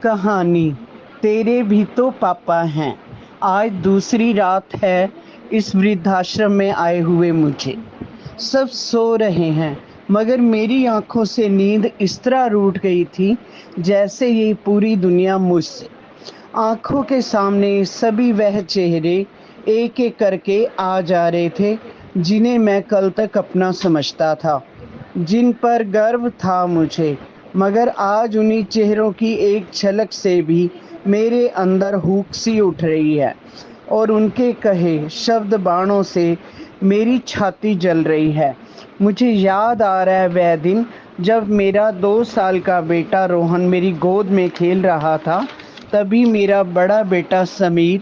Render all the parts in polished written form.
कहानी। तेरे भी तो पापा हैं। आज दूसरी रात है इस वृद्धाश्रम में आए हुए मुझे। सब सो रहे हैं मगर मेरी आंखों से नींद इस तरह रूठ गई थी जैसे ये पूरी दुनिया मुझसे। आंखों के सामने सभी वह चेहरे एक एक करके आ जा रहे थे जिन्हें मैं कल तक अपना समझता था, जिन पर गर्व था मुझे। मगर आज उन्हीं चेहरों की एक झलक से भी मेरे अंदर हुक सी उठ रही है और उनके कहे शब्द बाणों से मेरी छाती जल रही है। मुझे याद आ रहा है वह दिन जब मेरा 2 साल का बेटा रोहन मेरी गोद में खेल रहा था। तभी मेरा बड़ा बेटा समीर,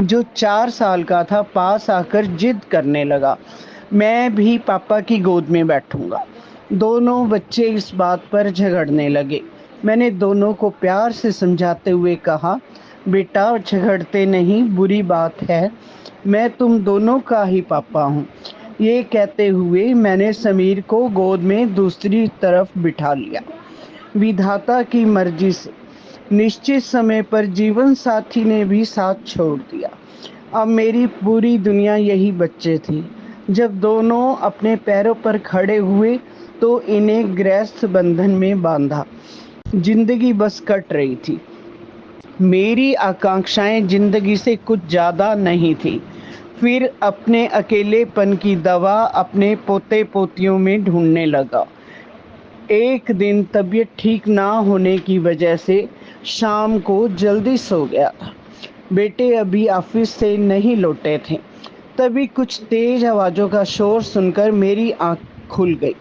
जो 4 साल का था, पास आकर जिद करने लगा, मैं भी पापा की गोद में बैठूंगा। दोनों बच्चे इस बात पर झगड़ने लगे। मैंने दोनों को प्यार से समझाते हुए कहा, बेटा झगड़ते नहीं, बुरी बात है, मैं तुम दोनों का ही पापा हूँ। ये कहते हुए मैंने समीर को गोद में दूसरी तरफ बिठा लिया। विधाता की मर्जी से निश्चित समय पर जीवन साथी ने भी साथ छोड़ दिया। अब मेरी पूरी दुनिया यही बच्चे थी। जब दोनों अपने पैरों पर खड़े हुए तो इन्हें गृहस्थ बंधन में बांधा। जिंदगी बस कट रही थी। मेरी आकांक्षाएं जिंदगी से कुछ ज्यादा नहीं थी। फिर अपने अकेलेपन की दवा अपने पोते पोतियों में ढूंढने लगा। एक दिन तबीयत ठीक ना होने की वजह से शाम को जल्दी सो गया था। बेटे अभी ऑफिस से नहीं लौटे थे। तभी कुछ तेज आवाजों का शोर सुनकर मेरी आंख खुल गई।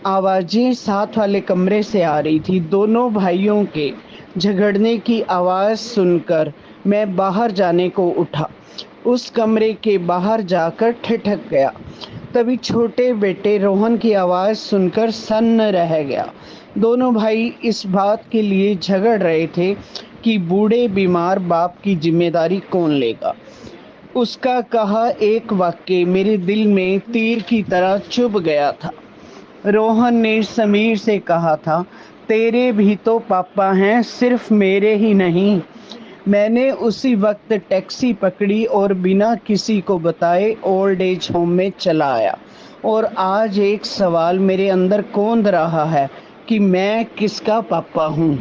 आवाजें साथ वाले कमरे से आ रही थी। दोनों भाइयों के झगड़ने की आवाज सुनकर मैं बाहर जाने को उठा। उस कमरे के बाहर जाकर ठिठक गया। तभी छोटे बेटे रोहन की आवाज सुनकर सन्न रह गया। दोनों भाई इस बात के लिए झगड़ रहे थे कि बूढ़े बीमार बाप की जिम्मेदारी कौन लेगा। उसका कहा एक वाक्य मेरे दिल में तीर की तरह चुभ गया था। रोहन ने समीर से कहा था, तेरे भी तो पापा हैं, सिर्फ मेरे ही नहीं। मैंने उसी वक्त टैक्सी पकड़ी और बिना किसी को बताए ओल्ड एज होम में चला आया। और आज एक सवाल मेरे अंदर कौंध रहा है कि मैं किसका पापा हूँ।